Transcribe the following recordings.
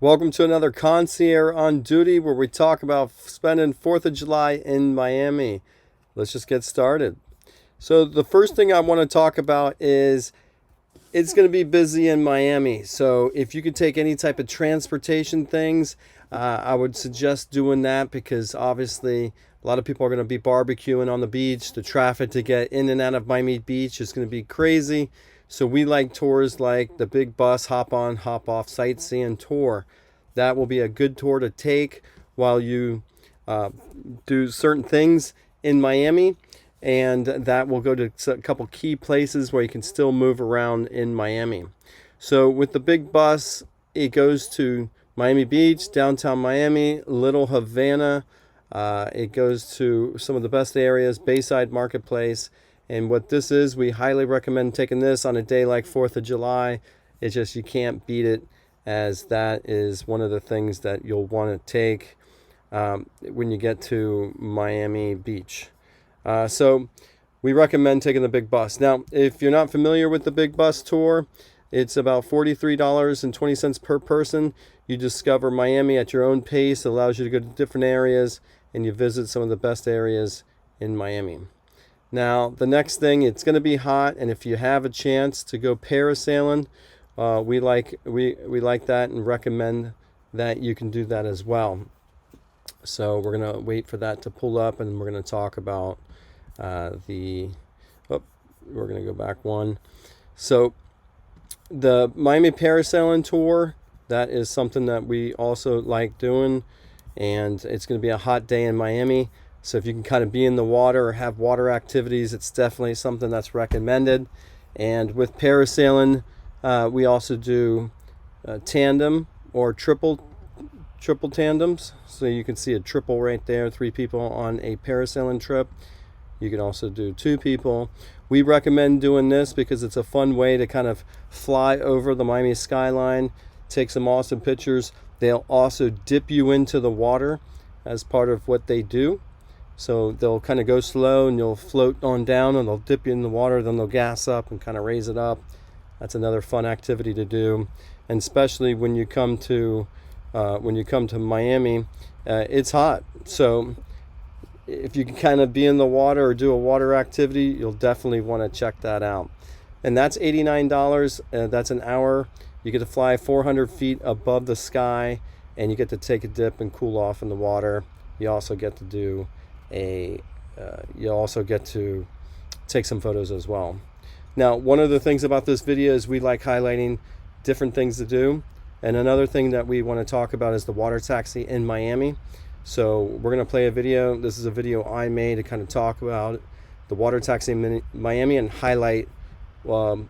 Welcome to another Concierge on Duty, where we talk about spending 4th of July in Miami. Let's just get started. So the first thing I want to talk about is it's going to be busy in Miami. So if you could take any type of transportation things, I would suggest doing that, because obviously a lot of people are going to be barbecuing on the beach. The traffic to get in and out of Miami Beach is going to be crazy. So we like tours like the big bus hop on, hop off sightseeing tour. That will be a good tour to take while you do certain things in Miami. And that will go to a couple key places where you can still move around in Miami. So with the big bus, it goes to Miami Beach, downtown Miami, Little Havana. It goes to some of the best areas, Bayside Marketplace. And what this is, we highly recommend taking this on a day like 4th of July. It's just, you can't beat it, as that is one of the things that you'll want to take when you get to Miami Beach. So we recommend taking the big bus. Now, if you're not familiar with the big bus tour, it's about $43.20 per person. You discover Miami at your own pace. It allows you to go to different areas, and you visit some of the best areas in Miami. Now, the next thing, it's going to be hot, and if you have a chance to go parasailing, we like that and recommend that you can do that as well. So we're going to wait for that to pull up, and we're going to talk about we're going to go back one. So the Miami Parasailing Tour, that is something that we also like doing, and it's going to be a hot day in Miami. So if you can kind of be in the water or have water activities, it's definitely something that's recommended. And with parasailing, we also do tandem or triple tandems. So you can see a triple right there, 3 people on a parasailing trip. You can also do 2 people. We recommend doing this because it's a fun way to kind of fly over the Miami skyline, take some awesome pictures. They'll also dip you into the water as part of what they do. So they'll kind of go slow, and you'll float on down, and they'll dip you in the water, then they'll gas up and kind of raise it up. That's another fun activity to do, and especially when you come to Miami, it's hot. So if you can kind of be in the water or do a water activity, you'll definitely want to check that out. And that's $89. That's an hour. You get to fly 400 feet above the sky, and you get to take a dip and cool off in the water. You also get to do take some photos as well. Now, one of the things about this video is we like highlighting different things to do, and another thing that we want to talk about is the water taxi in Miami. So we're going to play a video. This is a video I made to kind of talk about the water taxi in Miami and highlight what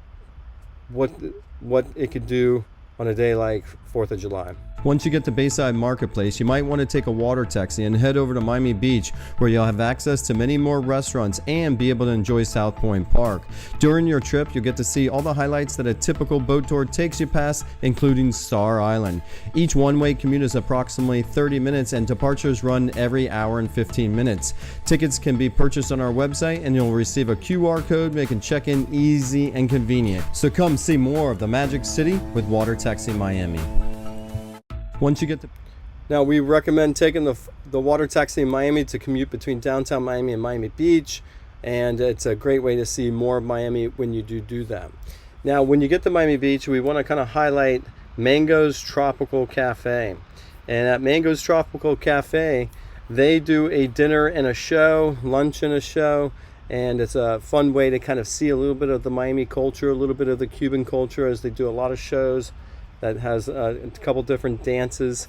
it could do on a day like 4th of July. Once you get to Bayside Marketplace, you might want to take a water taxi and head over to Miami Beach, where you'll have access to many more restaurants and be able to enjoy South Point Park. During your trip, you'll get to see all the highlights that a typical boat tour takes you past, including Star Island. Each one-way commute is approximately 30 minutes, and departures run every hour and 15 minutes. Tickets can be purchased on our website, and you'll receive a QR code making check-in easy and convenient. So come see more of the Magic City with Water Taxi Miami. Once you get to... Now, we recommend taking the water taxi in Miami to commute between downtown Miami and Miami Beach, and it's a great way to see more of Miami when you do that. Now, when you get to Miami Beach, we want to kind of highlight Mango's Tropical Cafe. And at Mango's Tropical Cafe, they do a dinner and a show, lunch and a show, and it's a fun way to kind of see a little bit of the Miami culture, a little bit of the Cuban culture, as they do a lot of shows that has a couple different dance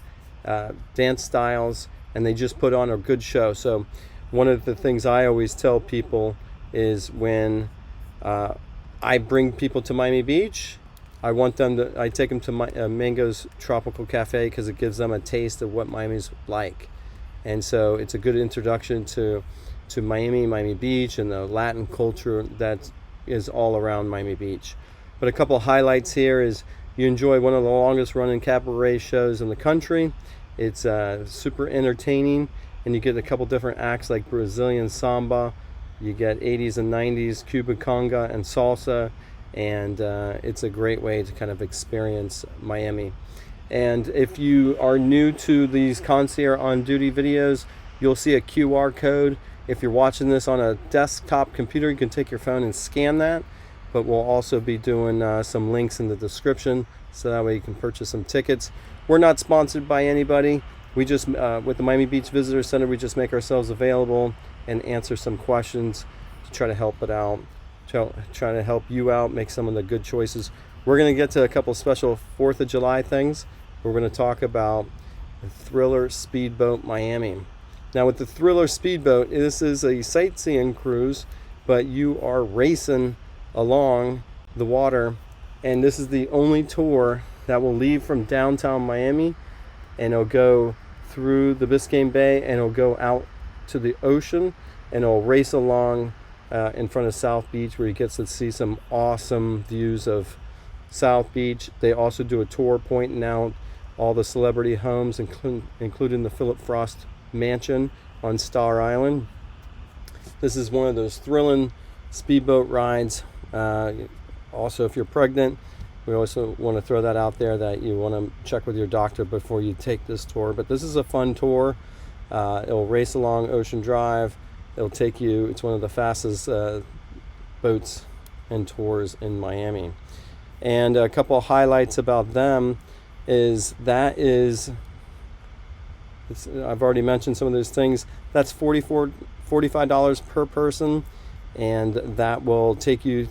styles, and they just put on a good show. So one of the things I always tell people is, when I bring people to Miami Beach, I take them to Mango's Tropical Cafe, because it gives them a taste of what Miami's like. And so it's a good introduction to Miami Beach, and the Latin culture that is all around Miami Beach. But a couple highlights here is, you enjoy one of the longest running cabaret shows in the country. It's super entertaining, and you get a couple different acts like Brazilian samba. You get 80s and 90s Cuban conga and salsa, and it's a great way to kind of experience Miami. And if you are new to these Concierge on Duty videos, you'll see a QR code. If you're watching this on a desktop computer, you can take your phone and scan that. But we'll also be doing some links in the description, so that way you can purchase some tickets. We're not sponsored by anybody. We just, with the Miami Beach Visitor Center, we just make ourselves available and answer some questions to try to help it out, try to help you out, make some of the good choices. We're going to get to a couple special 4th of July things. We're going to talk about the Thriller Speedboat Miami. Now with the Thriller Speedboat, this is a sightseeing cruise, but you are racing along the water, and this is the only tour that will leave from downtown Miami, and it'll go through the Biscayne Bay, and it'll go out to the ocean, and it'll race along in front of South Beach, where you get to see some awesome views of South Beach. They also do a tour pointing out all the celebrity homes, including the Philip Frost mansion on Star Island. This is one of those thrilling speedboat rides. Also, if you're pregnant, we also want to throw that out there, that you want to check with your doctor before you take this tour. But this is a fun tour. It'll race along Ocean Drive. It'll take you, it's one of the fastest boats and tours in Miami. And a couple of highlights about them is I've already mentioned some of those things. That's $45 per person, and that will take you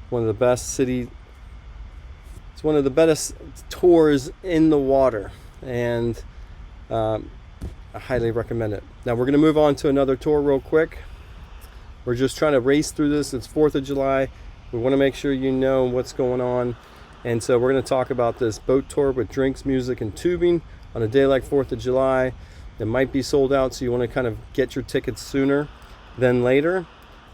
one of the best it's one of the best tours in the water, and I highly recommend it. Now we're going to move on to another tour real quick. We're just trying to race through this. It's 4th of July. We want to make sure you know what's going on. And so we're going to talk about this boat tour with drinks, music, and tubing on a day like 4th of July. It might be sold out, so you want to kind of get your tickets sooner than later.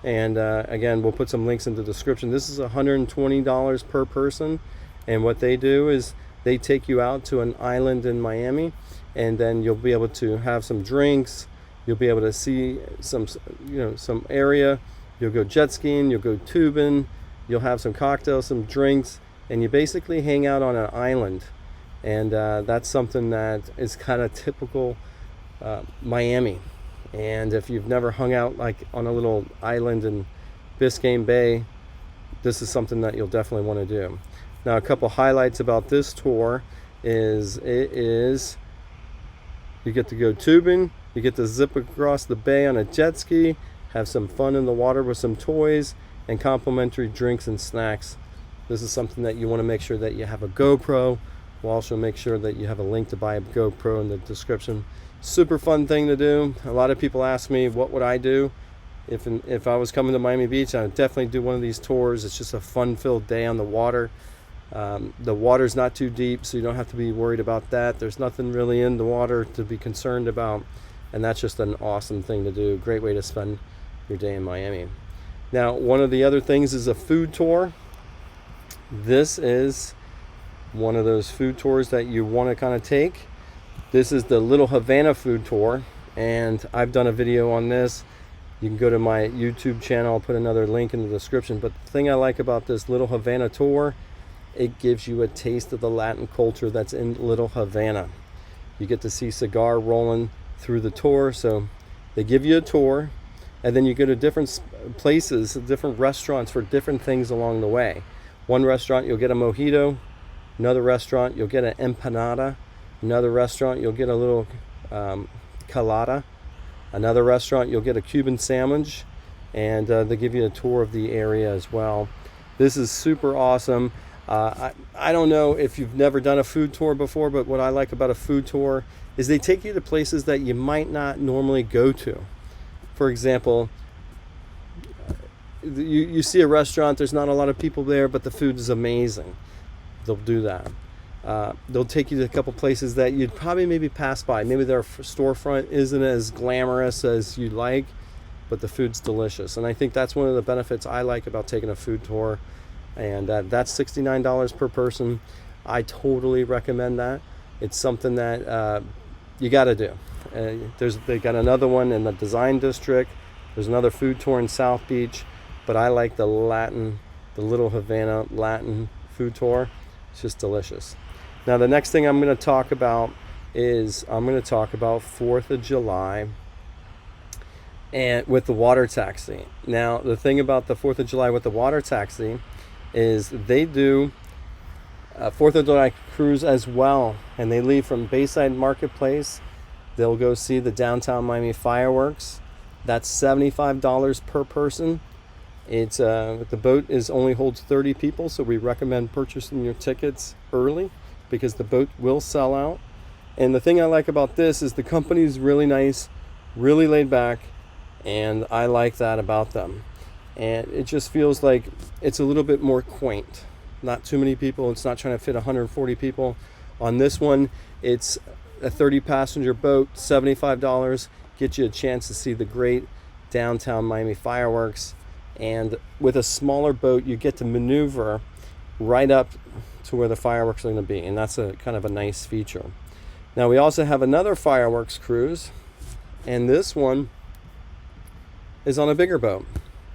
And again, we'll put some links in the description. This is $120 per person. And what they do is they take you out to an island in Miami, and then you'll be able to have some drinks. You'll be able to see some area. You'll go jet skiing, you'll go tubing, you'll have some cocktails, some drinks, and you basically hang out on an island. And that's something that is kind of typical Miami. And if you've never hung out like on a little island in Biscayne Bay, this is something that you'll definitely want to do. Now, a couple highlights about this tour is you get to go tubing, you get to zip across the bay on a jet ski, have some fun in the water with some toys, and complimentary drinks and snacks. This is something that you want to make sure that you have a GoPro. We'll also make sure that you have a link to buy a GoPro in the description. Super fun thing to do. A lot of people ask me, what would I do if I was coming to Miami Beach? I would definitely do one of these tours. It's just a fun-filled day on the water. The water's not too deep, so you don't have to be worried about that. There's nothing really in the water to be concerned about, and that's just an awesome thing to do. Great way to spend your day in Miami. Now, one of the other things is a food tour. This is one of those food tours that you want to kind of take. This is the Little Havana food tour, and I've done a video on this. You can go to my YouTube channel. I'll put another link in the description. But the thing I like about this Little Havana tour, it gives you a taste of the Latin culture that's in Little Havana. You get to see cigar rolling through the tour. So they give you a tour, and then you go to different places, different restaurants for different things along the way. One restaurant, you'll get a mojito. Another restaurant, you'll get an empanada. Another restaurant, you'll get a little colada. Another restaurant, you'll get a Cuban sandwich. And they give you a tour of the area as well. This is super awesome. I don't know if you've never done a food tour before, but what I like about a food tour is they take you to places that you might not normally go to. For example, you see a restaurant, there's not a lot of people there, but the food is amazing. They'll do that. They'll take you to a couple places that you'd probably maybe pass by. Maybe their storefront isn't as glamorous as you'd like, but the food's delicious. And I think that's one of the benefits I like about taking a food tour. And that's $69 per person. I totally recommend that. It's something that you got to do. They got another one in the Design District. There's another food tour in South Beach. But I like the Little Havana Latin food tour. It's just delicious. Now the next thing I'm going to talk about is I'm going to talk about 4th of July and with the water taxi. Now the thing about the 4th of July with the water taxi is they do 4th of July cruise as well, and they leave from Bayside Marketplace. They'll go see the downtown Miami fireworks. That's $75 per person. It's the boat only holds 30 people, so we recommend purchasing your tickets early because the boat will sell out. And the thing I like about this is the company's really nice, really laid back, and I like that about them. And it just feels like it's a little bit more quaint. Not too many people. It's not trying to fit 140 people. On this one, it's a 30 passenger boat, $75, get you a chance to see the great downtown Miami fireworks. And with a smaller boat, you get to maneuver right up to where the fireworks are going to be, and that's a kind of a nice feature. Now we also have another fireworks cruise, and this one is on a bigger boat.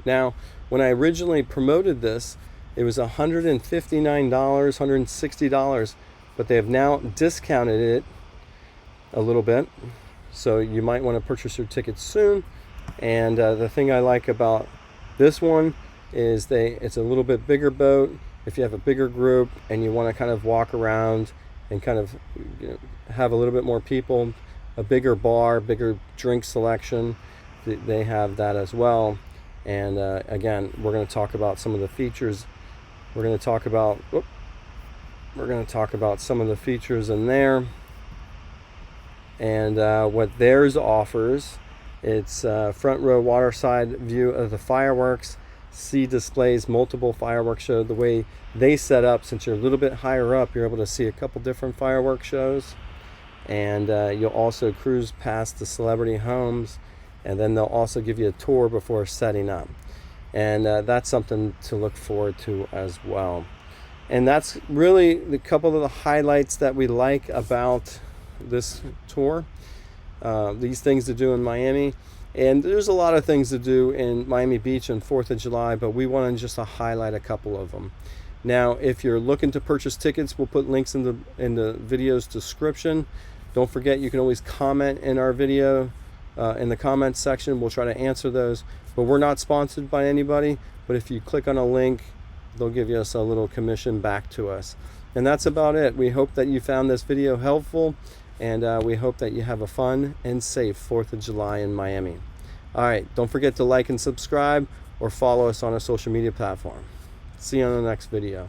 Now when I originally promoted this, it was $159, $160, but they have now discounted it a little bit, so you might want to purchase your tickets soon. And the thing I like about this one is it's a little bit bigger boat. If you have a bigger group and you want to kind of walk around and kind of have a little bit more people, a bigger bar, bigger drink selection, they have that as well. And again, we're going to talk about some of the features. We're going to talk about some of the features in there and what theirs offers. It's front row waterside view of the fireworks. See displays, multiple fireworks show. The way they set up, since you're a little bit higher up, you're able to see a couple different fireworks shows. And you'll also cruise past the celebrity homes, and then they'll also give you a tour before setting up. And that's something to look forward to as well. And that's really the couple of the highlights that we like about this tour. These things to do in Miami, and there's a lot of things to do in Miami Beach on 4th of July, but we wanted just to highlight a couple of them. Now if you're looking to purchase tickets, we'll put links in the video's description. Don't forget, you can always comment in our video in the comments section. We'll try to answer those, but we're not sponsored by anybody. But if you click on a link, they'll give us a little commission back to us. And that's about it. We hope that you found this video helpful, and we hope that you have a fun and safe 4th of July in Miami. All right, don't forget to like and subscribe or follow us on our social media platform. See you on the next video.